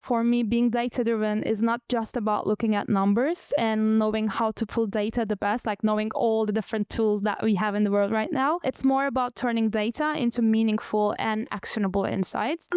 for me, being data-driven is not just about looking at numbers and knowing how to pull data the best, like knowing all the different tools that we have in the world right now. It's more about turning data into meaningful and actionable insights.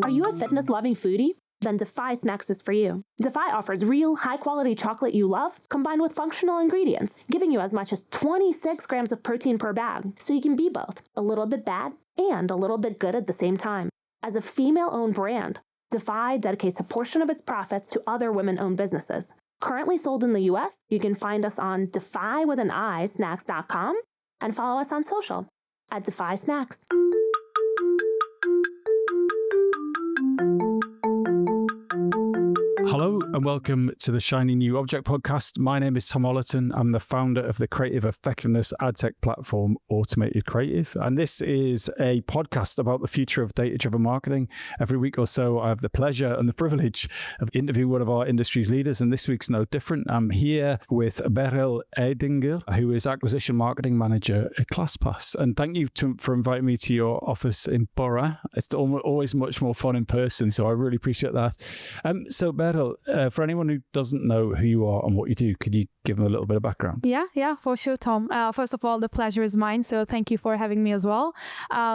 Are you a fitness-loving foodie? Then Defy Snacks is for you. Defy offers real, high-quality chocolate you love, combined with functional ingredients, giving you as much as 26 grams of protein per bag, so you can be both a little bit bad and a little bit good at the same time. As a female-owned brand, Defy dedicates a portion of its profits to other women-owned businesses. Currently sold in the US, you can find us on defy.snacks.com and follow us on social at Defy Snacks. Hello and welcome to the Shiny New Object podcast. My name is Tom Ollerton. I'm the founder of the creative effectiveness ad tech platform Automated Creative. And this is a podcast about the future of data-driven marketing. Every week or so, I have the pleasure and the privilege of interviewing one of our industry's leaders. And this week's no different. I'm here with Beril Aydingor, who is acquisition marketing manager at ClassPass. And thank you for inviting me to your office in Borough. It's always much more fun in person, so I really appreciate that. So Beril, for anyone who doesn't know who you are and what you do, could you give them a little bit of background? Yeah, for sure, Tom. First of all, the pleasure is mine, so thank you for having me as well.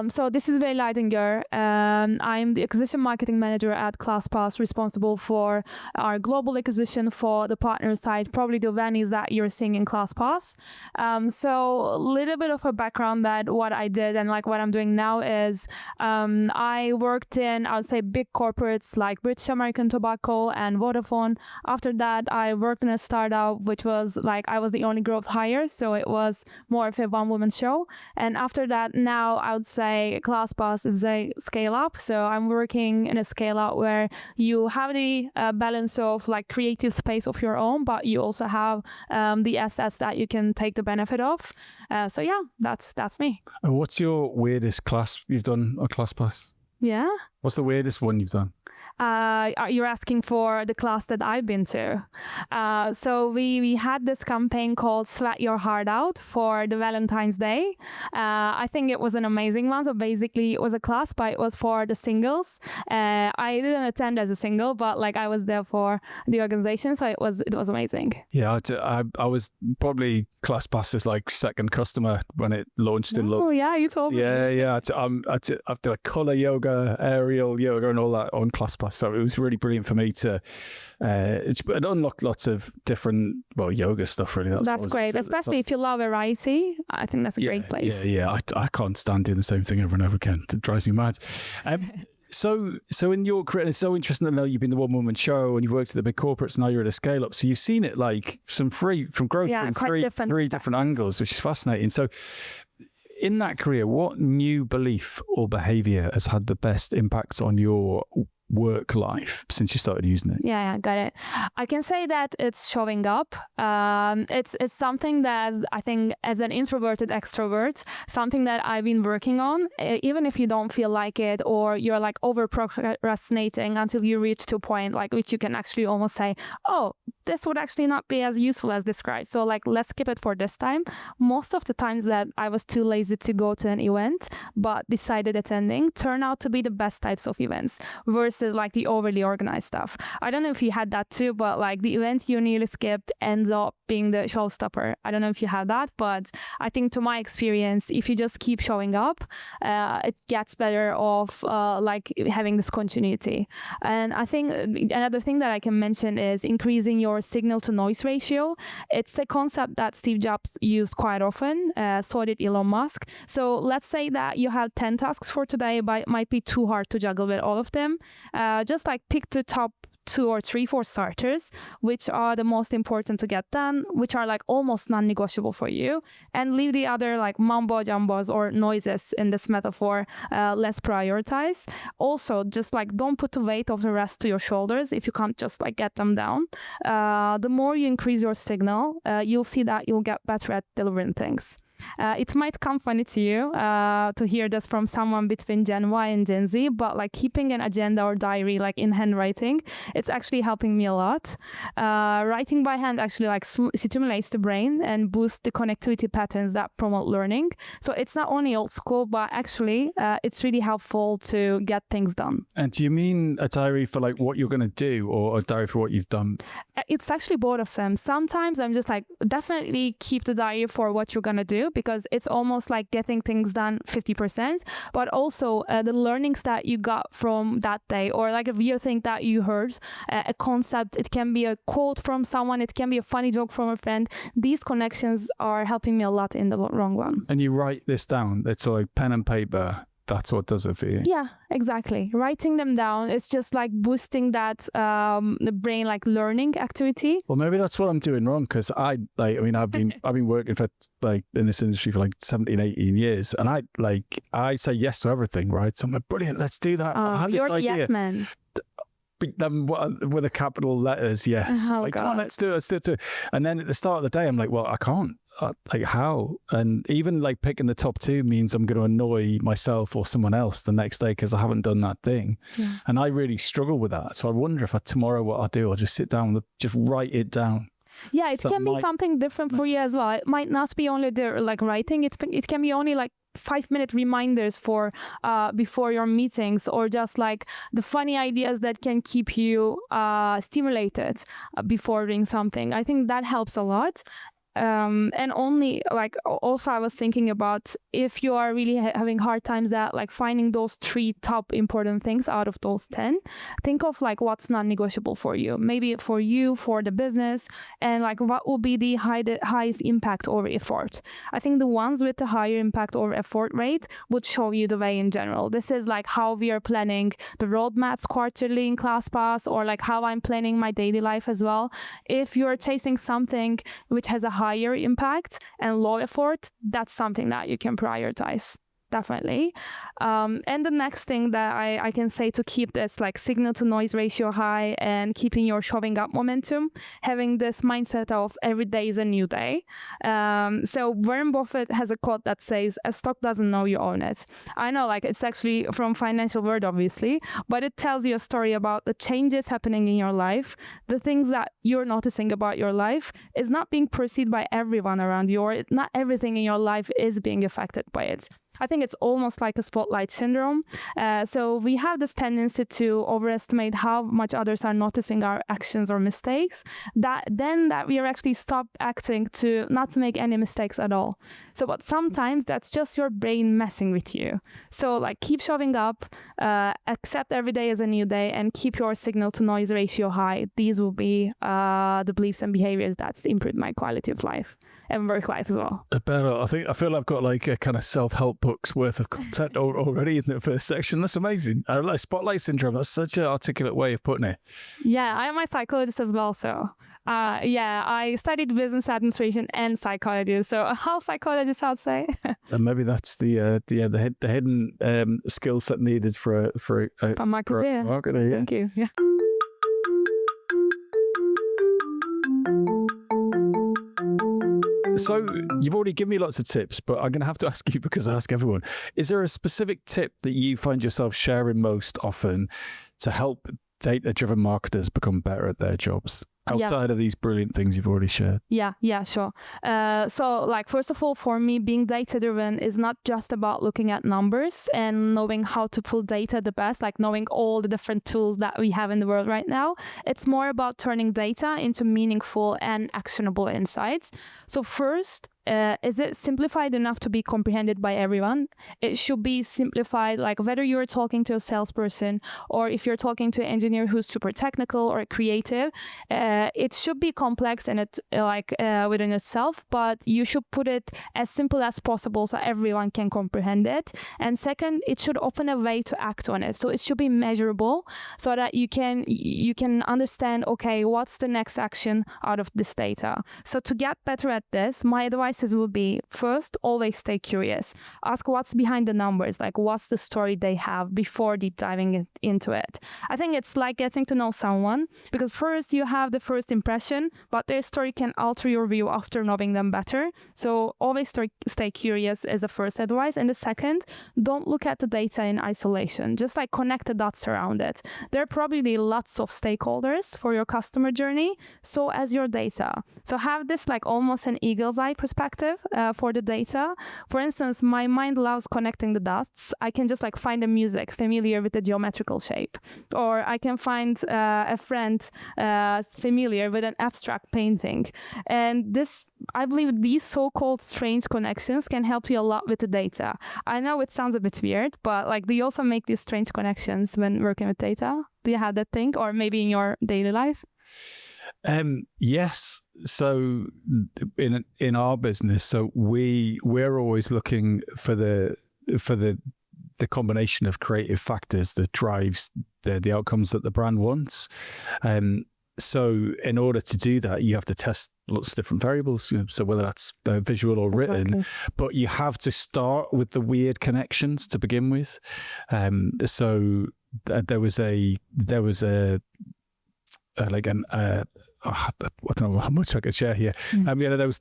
So this is Beril Aydingor. I'm the acquisition marketing manager at ClassPass, responsible for our global acquisition for the partner side, probably the venues that you're seeing in ClassPass. So a little bit of a background that what I did and like what I'm doing now is I worked in, I would say, big corporates like British American Tobacco and Vodafone. After that, I worked in a startup, which was like, I was the only growth hire, so it was more of a one-woman show. And after that, now I would say ClassPass is a scale-up. So I'm working in a scale-up where you have the balance of like creative space of your own, but you also have the assets that you can take the benefit of. So yeah, that's me. And what's your weirdest class you've done on ClassPass? Yeah. What's the weirdest one you've done? You're asking for the class that I've been to. So we had this campaign called Sweat Your Heart Out for the Valentine's Day. I think it was an amazing one. So basically it was a class, but it was for the singles. I didn't attend as a single, but like I was there for the organization. So it was amazing. Yeah, I was probably ClassPass's like second customer when it launched in London. Oh yeah, you told me. Yeah. I did like color yoga, aerial yoga and all that on ClassPass. So it was really brilliant for me to it unlocked lots of different, yoga stuff really. That's great, especially if you love variety. I think that's a great place. Yeah. I can't stand doing the same thing over and over again. It drives me mad. So in your career, it's so interesting to know you've been the one-woman show and you've worked at the big corporates, now you're at a scale-up. So you've seen it like from growth from three different angles, which is fascinating. So in that career, what new belief or behavior has had the best impacts on your work life since you started using it? Yeah, got it. I can say that it's showing up. It's something that I think as an introverted extrovert, something that I've been working on, even if you don't feel like it or you're like over procrastinating until you reach to a point like which you can actually almost say, oh, this would actually not be as useful as described. So like, let's skip it for this time. Most of the times that I was too lazy to go to an event, but decided attending turn out to be the best types of events versus like the overly organized stuff. I don't know if you had that too, but like the event you nearly skipped ends up being the showstopper. I don't know if you have that, but I think to my experience, if you just keep showing up, it gets better off like having this continuity. And I think another thing that I can mention is increasing your signal to noise ratio. It's a concept that Steve Jobs used quite often, so did Elon Musk. So let's say that you have 10 tasks for today, but it might be too hard to juggle with all of them. Just like pick the top 2 or 3 for starters, which are the most important to get done, which are like almost non-negotiable for you, and leave the other like mumbo jumbos or noises in this metaphor less prioritized. Also, just like don't put the weight of the rest to your shoulders if you can't just like get them down. The more you increase your signal, you'll see that you'll get better at delivering things. It might come funny to you to hear this from someone between Gen Y and Gen Z, but like keeping an agenda or diary like in handwriting, it's actually helping me a lot. Writing by hand actually like stimulates the brain and boosts the connectivity patterns that promote learning. So it's not only old school, but actually it's really helpful to get things done. And do you mean a diary for like what you're going to do, or a diary for what you've done? It's actually both of them. Sometimes I'm just like, definitely keep the diary for what you're going to do, because it's almost like getting things done 50%, but also the learnings that you got from that day, or like a weird thing that you heard, a concept, it can be a quote from someone, it can be a funny joke from a friend. These connections are helping me a lot in the long run. And you write this down, it's like pen and paper. That's what does it for you. Yeah, exactly. Writing them down, it's just like boosting that the brain like learning activity. Well, maybe that's what I'm doing wrong, because I've been working for like in this industry for like 17, 18 years, and I say yes to everything, right? So I'm like, brilliant, let's do that. I had You're this idea. Yes man. With the capital letters, yes. Oh, like, God. oh, let's do it. And then at the start of the day, I'm like, well, I can't. Like, how? And even like picking the top two means I'm going to annoy myself or someone else the next day because I haven't done that thing. Yeah. And I really struggle with that. So I wonder if tomorrow what I'll do, I'll just sit down and just write it down. Yeah, it can be something different for you as well. It might not be only the like writing. It can be only like 5-minute reminders for before your meetings, or just like the funny ideas that can keep you stimulated before doing something. I think that helps a lot. And only like also I was thinking about if you are really having hard times that like finding those 3 top important things out of those 10, think of like what's non-negotiable for you, maybe for you, for the business, and like what will be the highest impact over effort. I think the ones with the higher impact over effort rate would show you the way in general. This is like how we are planning the roadmaps quarterly in ClassPass, or like how I'm planning my daily life as well. If you're chasing something which has a higher impact and low effort, that's something that you can prioritize. Definitely. And the next thing that I can say to keep this like signal to noise ratio high and keeping your showing up momentum, having this mindset of every day is a new day. So Warren Buffett has a quote that says, "A stock doesn't know you own it." I know like it's actually from Financial World, obviously, but it tells you a story about the changes happening in your life, the things that you're noticing about your life is not being perceived by everyone around you, or not everything in your life is being affected by it. I think it's almost like a spotlight syndrome. So we have this tendency to overestimate how much others are noticing our actions or mistakes, that we are actually stop acting to not to make any mistakes at all. So but sometimes that's just your brain messing with you. So like keep showing up, accept every day as a new day, and keep your signal to noise ratio high. These will be the beliefs and behaviors that's improved my quality of life and work life as well. Better. I feel I've got like a kind of self-help book's worth of content already in the first section. That's amazing. I like spotlight syndrome. That's such an articulate way of putting it. Yeah, I am a psychologist as well, so I studied business administration and psychology, so a half psychologist, I'd say. And maybe that's the hidden skill set needed for a marketer. Yeah. Thank you. Yeah. So you've already given me lots of tips, but I'm going to have to ask you, because I ask everyone, is there a specific tip that you find yourself sharing most often to help data-driven marketers become better at their jobs? Outside of these brilliant things you've already shared. Yeah, sure. So like, first of all, for me, being data-driven is not just about looking at numbers and knowing how to pull data the best, like knowing all the different tools that we have in the world right now. It's more about turning data into meaningful and actionable insights. So first, is it simplified enough to be comprehended by everyone? It should be simplified, like whether you're talking to a salesperson or if you're talking to an engineer who's super technical or creative, it should be complex and within itself, but you should put it as simple as possible so everyone can comprehend it. And second, it should open a way to act on it. So it should be measurable so that you can understand, okay, what's the next action out of this data? So to get better at this, my advice advices would be, first, always stay curious. Ask what's behind the numbers, like what's the story they have before deep diving into it. I think it's like getting to know someone, because first you have the first impression, but their story can alter your view after knowing them better. So always stay curious is the first advice. And the second, don't look at the data in isolation. Just like connect the dots around it. There are probably lots of stakeholders for your customer journey, so as your data. So have this like almost an eagle's eye perspective for the data. For instance, my mind loves connecting the dots. I can just like find a music familiar with the geometrical shape, or I can find a friend familiar with an abstract painting. And this, I believe these so-called strange connections can help you a lot with the data. I know it sounds a bit weird, but like, do you also make these strange connections when working with data? Do you have that thing, or maybe in your daily life? Yes. So in our business, so we're always looking for the combination of creative factors that drives the outcomes that the brand wants. So in order to do that, you have to test lots of different variables. So whether that's visual or written, but you have to start with the weird connections to begin with. So there was a I don't know how much I could share here. There was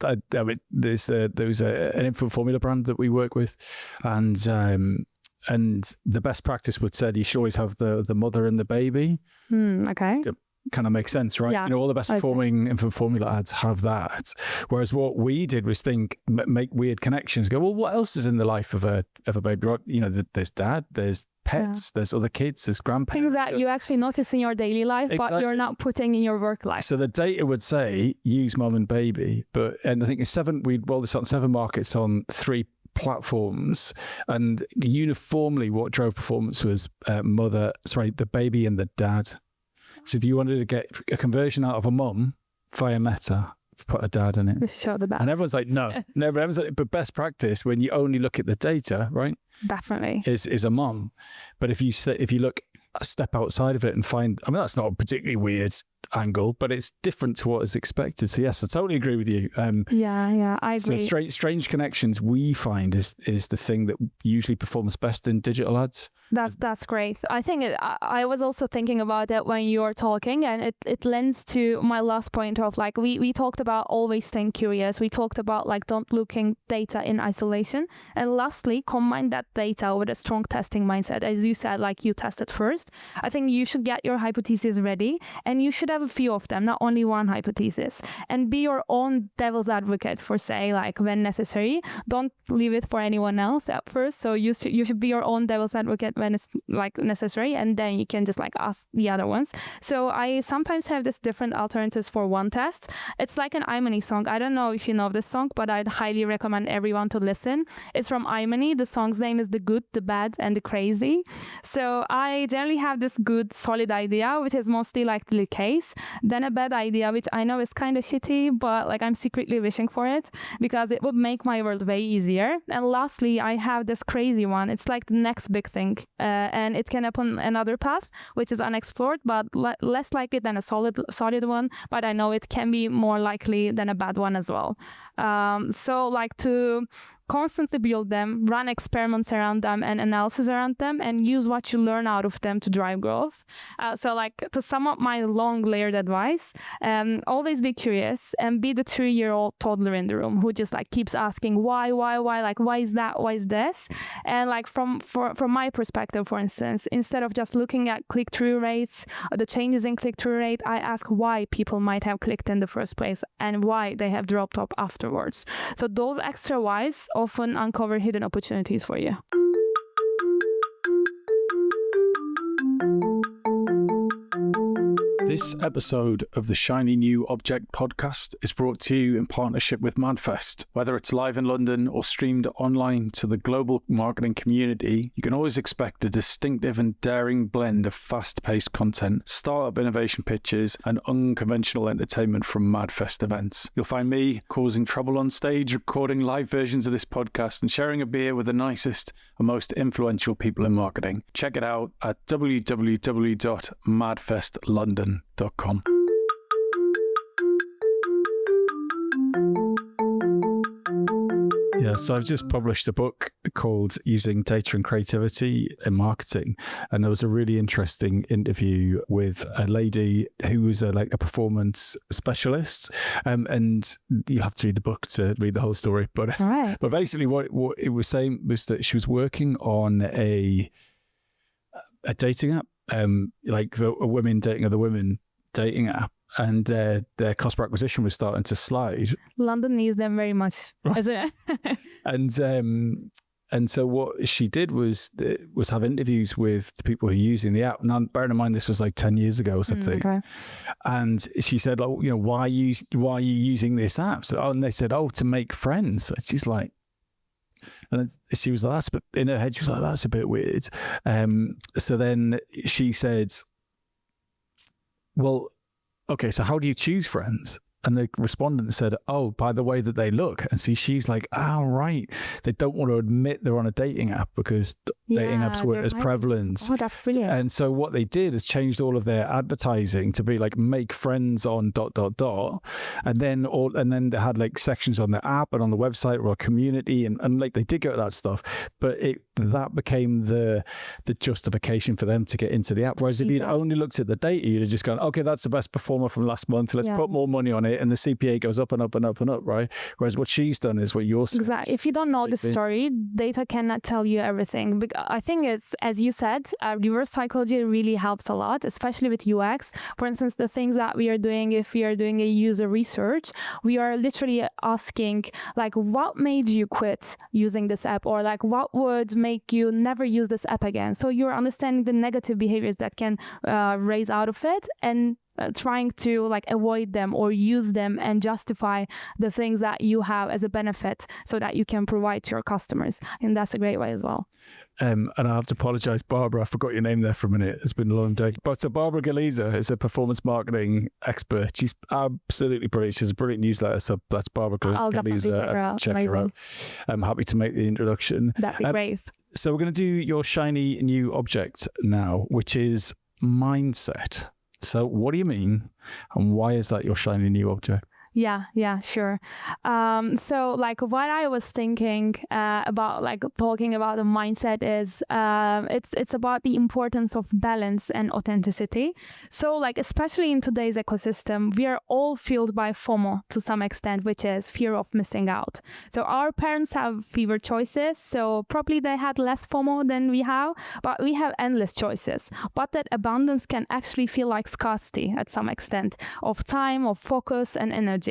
an infant formula brand that we work with, and the best practice would say you should always have the mother and the baby. Okay. Kind of makes sense, right? Yeah. All the best performing infant formula ads have that. Whereas what we did was make weird connections. Go, well, what else is in the life of a baby? There's dad, there's pets, there's other kids, there's grandparents. Things that you actually notice in your daily life, but you're not putting in your work life. So the data would say use mom and baby, and I think we rolled this out in 7 markets on 3 platforms, and uniformly what drove performance was the baby and the dad. So if you wanted to get a conversion out of a mum via Meta, put a dad in it. Show the back. And everyone's like, no. Everyone's like, but best practice when you only look at the data, right? Definitely. Is a mum. But if you look a step outside of it and find, that's not a particularly weird angle, but it's different to what is expected. So yes, I totally agree with you. I agree. So strange connections we find is the thing that usually performs best in digital ads. That's great. I think I was also thinking about it when you were talking, and it lends to my last point of like we talked about always staying curious. We talked about like don't looking data in isolation, and lastly, combine that data with a strong testing mindset. As you said, like you tested first. I think you should get your hypotheses ready, and you should have a few of them, not only one hypothesis, and be your own devil's advocate for say like when necessary. Don't leave it for anyone else at first. So you should be your own devil's advocate when it's like necessary, and then you can just like ask the other ones. So I sometimes have this different alternatives for one test. It's like an iMoney song. I don't know if you know this song, but I'd highly recommend everyone to listen. It's from iMoney. The song's name is The Good, The Bad, and The Crazy. So I generally have this good solid idea, which is mostly likely the case, then a bad idea, which I know is kind of shitty, but like I'm secretly wishing for it because it would make my world way easier. And lastly, I have this crazy one. It's like the next big thing, and it can happen another path, which is unexplored, but less likely than a solid one. But I know it can be more likely than a bad one as well. So like to constantly build them, run experiments around them and analysis around them, and use what you learn out of them to drive growth. So like to sum up my long layered advice, always be curious and be the 3-year-old toddler in the room who just like keeps asking why, like why is that, why is this? And like from my perspective, for instance, instead of just looking at click-through rates, the changes in click-through rate, I ask why people might have clicked in the first place and why they have dropped off afterwards. So those extra whys often uncover hidden opportunities for you. This episode of the Shiny New Object podcast is brought to you in partnership with MadFest. Whether it's live in London or streamed online to the global marketing community, you can always expect a distinctive and daring blend of fast-paced content, startup innovation pitches, and unconventional entertainment from MadFest events. You'll find me causing trouble on stage, recording live versions of this podcast, and sharing a beer with the nicest and most influential people in marketing. Check it out at www.madfestlondon.com. Yeah, so I've just published a book called Using Data and Creativity in Marketing. And there was a really interesting interview with a lady who was a performance specialist. And you have to read the book to read the whole story. But, All right. but basically what it was saying was that she was working on a dating app, like a women dating other women dating app. And their cost per acquisition was starting to slide. London needs them very much, isn't it? And so what she did was have interviews with the people who are using the app. Now, bearing in mind this was like 10 years ago or something. Okay. And she said, why are you using this app? So, and they said, to make friends. And she's like, and she was like, that's a bit, in her head, she was like, that's a bit weird. So then she said, well, okay, so how do you choose friends? And the respondent said, by the way that they look. And see, she's like, right. They don't want to admit they're on a dating app because dating apps weren't as prevalent. Oh, that's brilliant. And so what they did is changed all of their advertising to be like, make friends on ... And then they had like sections on the app and on the website or a community. And like they did go to that stuff. But that became the justification for them to get into the app. Whereas if you'd only looked at the data, you'd have just gone, okay, that's the best performer from last month. Let's put more money on it. And the CPA goes up and up and up and up, right? Whereas what she's done is what you're saying. Exactly. If you don't know the story, data cannot tell you everything. I think it's, as you said, reverse psychology really helps a lot, especially with UX. For instance, the things that we are doing, if we are doing a user research, we are literally asking, like, what made you quit using this app? Or like, what would make you never use this app again? So you're understanding the negative behaviors that can raise out of it and trying to like avoid them or use them and justify the things that you have as a benefit so that you can provide to your customers. And that's a great way as well. And I have to apologize, Barbara, I forgot your name there for a minute. It's been a long day. But Barbara Galiza is a performance marketing expert. She's absolutely brilliant. She has a brilliant newsletter. So that's Barbara Galiza. Check her out. I'm happy to make the introduction. That'd be great. So we're going to do your shiny new object now, which is mindset. So what do you mean? And why is that your shiny new object? Yeah, sure. So like what I was thinking about like talking about the mindset is it's about the importance of balance and authenticity. So like especially in today's ecosystem, we are all fueled by FOMO to some extent, which is fear of missing out. So our parents have fewer choices, so probably they had less FOMO than we have, but we have endless choices. But that abundance can actually feel like scarcity at some extent of time, of focus and energy.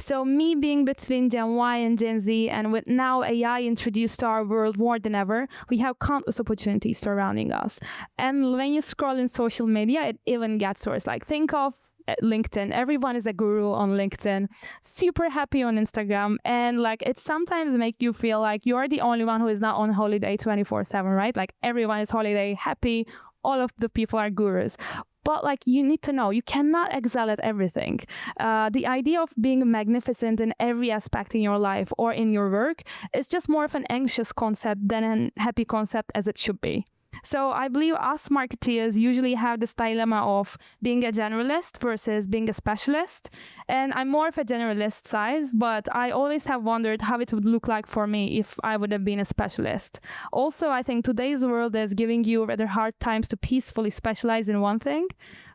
So me being between Gen Y and Gen Z, and with now AI introduced to our world more than ever, we have countless opportunities surrounding us. And when you scroll in social media, it even gets worse. Like think of LinkedIn. Everyone is a guru on LinkedIn, super happy on Instagram. And like it sometimes make you feel like you're the only one who is not on holiday 24/7, right? Like everyone is holiday happy. All of the people are gurus. But like you need to know, you cannot excel at everything. The idea of being magnificent in every aspect in your life or in your work is just more of an anxious concept than a happy concept as it should be. So I believe us marketeers usually have this dilemma of being a generalist versus being a specialist. And I'm more of a generalist side, but I always have wondered how it would look like for me if I would have been a specialist. Also, I think today's world is giving you rather hard times to peacefully specialize in one thing.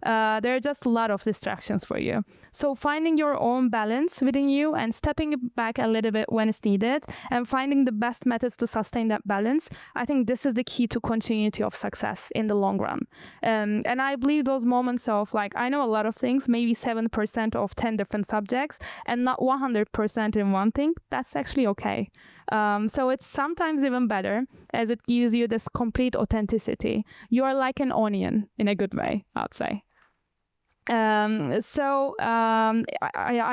There are just a lot of distractions for you. So finding your own balance within you and stepping back a little bit when it's needed and finding the best methods to sustain that balance, I think this is the key to continuity of success in the long run. And I believe those moments of like, I know a lot of things, maybe 7% of 10 different subjects and not 100% in one thing, that's actually okay. So it's sometimes even better as it gives you this complete authenticity. You are like an onion in a good way, I'd say. I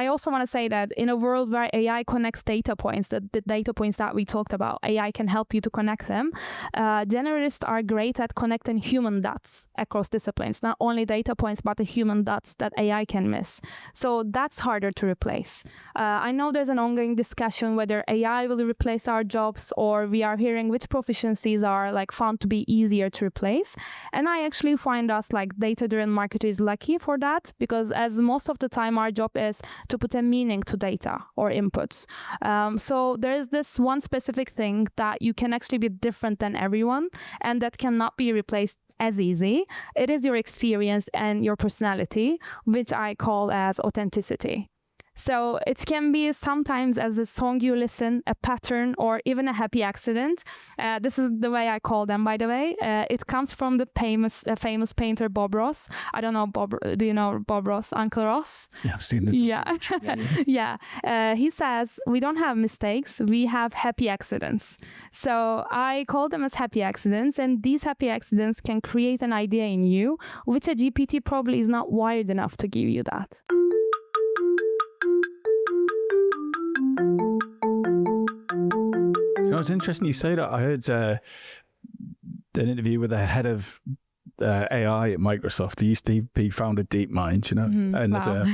also want to say that in a world where AI connects data points, the data points that we talked about, AI can help you to connect them. Generalists are great at connecting human dots across disciplines, not only data points, but the human dots that AI can miss. So that's harder to replace. I know there's an ongoing discussion whether AI will replace our jobs, or we are hearing which proficiencies are like found to be easier to replace. And I actually find us like data-driven marketers lucky for that, because as most of the time our job is to put a meaning to data or inputs. So there's this one specific thing that you can actually be different than everyone, and that cannot be replaced as easy. It is your experience and your personality, which I call as authenticity. So it can be sometimes as a song you listen, a pattern, or even a happy accident. This is the way I call them, by the way. It comes from the famous painter Bob Ross. I don't know, do you know Bob Ross, Uncle Ross? Yeah, I've seen it. Yeah. Yeah. He says, we don't have mistakes, we have happy accidents. So I call them as happy accidents, and these happy accidents can create an idea in you, which a GPT probably is not wired enough to give you that. You know, it's interesting you say that. I heard an interview with the head of AI at Microsoft. He founded DeepMind, you know, and Wow.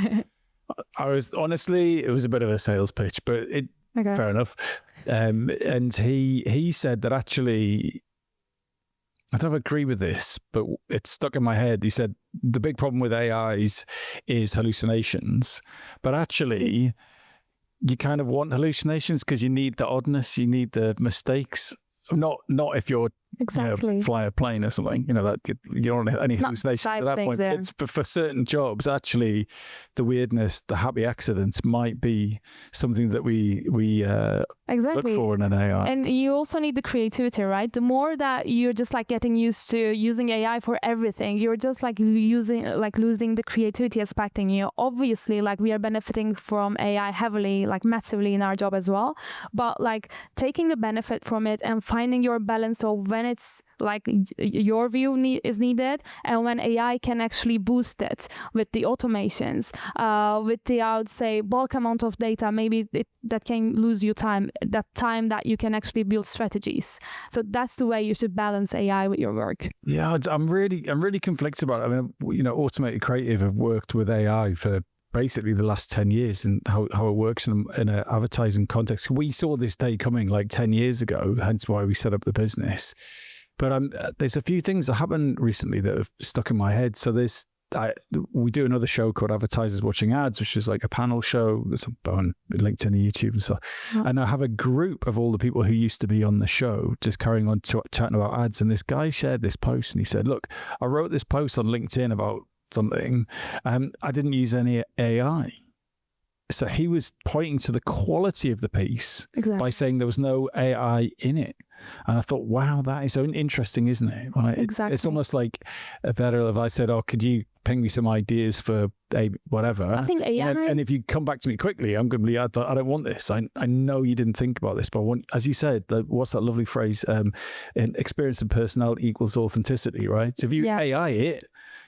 I was honestly, it was a bit of a sales pitch, but fair enough. And he said that actually, I don't agree with this, but it's stuck in my head. He said the big problem with AIs is hallucinations, but actually, you kind of want hallucinations because you need the oddness, you need the mistakes. Not if you're Exactly. fly a plane or something, that you don't want any hallucinations at that point. It's for certain jobs, actually, the weirdness, the happy accidents might be something that we Exactly. look for in an AI. And you also need the creativity, right? The more that you're just like getting used to using AI for everything, you're just like losing the creativity aspect in you. Obviously, like we are benefiting from AI heavily, like massively in our job as well. But like taking the benefit from it and finding your balance of when it's like your view is needed and when AI can actually boost it with the automations, with the, I would say, bulk amount of data, maybe that can lose you time that you can actually build strategies. So that's the way you should balance AI with your work. Yeah, I'm really conflicted about it. I mean, Automated Creative have worked with AI for basically the last 10 years and how it works in an advertising context. We saw this day coming like 10 years ago, hence why we set up the business. But there's a few things that happened recently that have stuck in my head. So we do another show called Advertisers Watching Ads, which is like a panel show that's on LinkedIn and YouTube and stuff. Oh. And I have a group of all the people who used to be on the show just carrying on chatting about ads. And this guy shared this post and he said, look, I wrote this post on LinkedIn about something. I didn't use any AI. So he was pointing to the quality of the piece by saying there was no AI in it. And I thought, wow, that is so interesting, isn't it? Right? Exactly. It's almost like better if I said, oh, could you ping me some ideas for whatever? I think AI... And if you come back to me quickly, I'm going to be, I don't want this. I know you didn't think about this, but I want, as you said, what's that lovely phrase? Experience and personality equals authenticity, right? So if you AI it,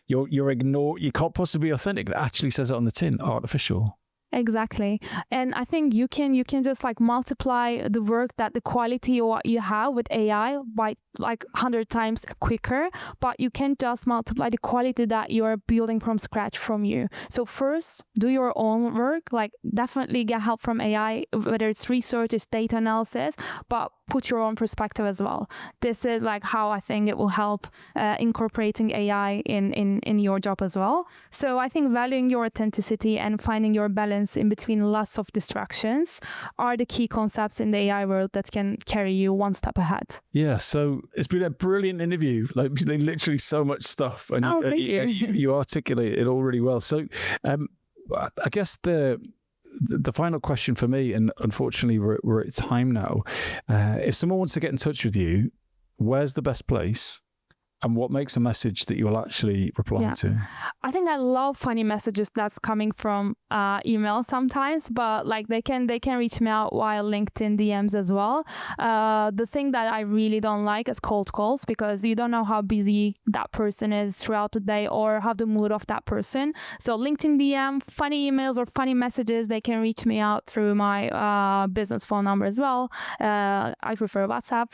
you can't possibly be authentic. It actually says it on the tin, artificial. Exactly. And I think you can just like multiply the work that the quality what you have with AI by like 100 times quicker, but you can't just multiply the quality that you are building from scratch from you. So first, do your own work, like definitely get help from AI, whether it's research, it's data analysis, but put your own perspective as well. This is like how I think it will help incorporating AI in your job as well. So I think valuing your authenticity and finding your balance in between lots of distractions are the key concepts in the AI world that can carry you one step ahead. Yeah, so it's been a brilliant interview, like literally so much stuff. And thank you. You articulate it all really well. So I guess the final question for me, and unfortunately we're at time now, if someone wants to get in touch with you, where's the best place? And what makes a message that you will actually reply to? I think I love funny messages that's coming from email sometimes, but like they can reach me out via LinkedIn DMs as well. The thing that I really don't like is cold calls, because you don't know how busy that person is throughout the day or how the mood of that person. So LinkedIn DM, funny emails or funny messages, they can reach me out through my business phone number as well. I prefer WhatsApp.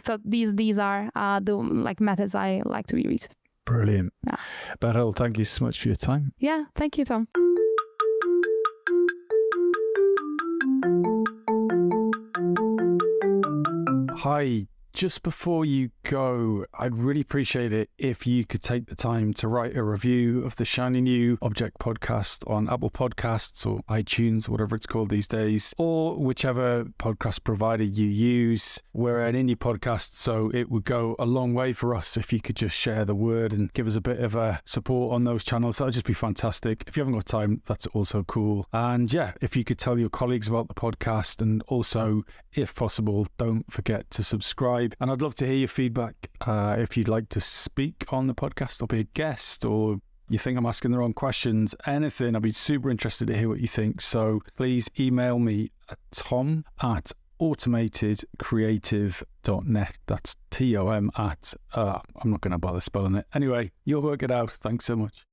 So these are the like methods I like to be reached. Brilliant. Yeah. Beril, thank you so much for your time. Yeah, thank you, Tom. Hi, Just before you go, I'd really appreciate it if you could take the time to write a review of the Shiny New Object podcast on Apple Podcasts or iTunes, whatever it's called these days, or whichever podcast provider you use. We're an indie podcast, so it would go a long way for us if you could just share the word and give us a bit of a support on those channels. That'd just be fantastic. If you haven't got time, that's also cool. And yeah, if you could tell your colleagues about the podcast, and also, if possible, don't forget to subscribe. And I'd love to hear your feedback. If you'd like to speak on the podcast or be a guest, or you think I'm asking the wrong questions, anything, I'd be super interested to hear what you think. So please email me at tom@automatedcreative.net. That's TOM at, I'm not going to bother spelling it. Anyway, you'll work it out. Thanks so much.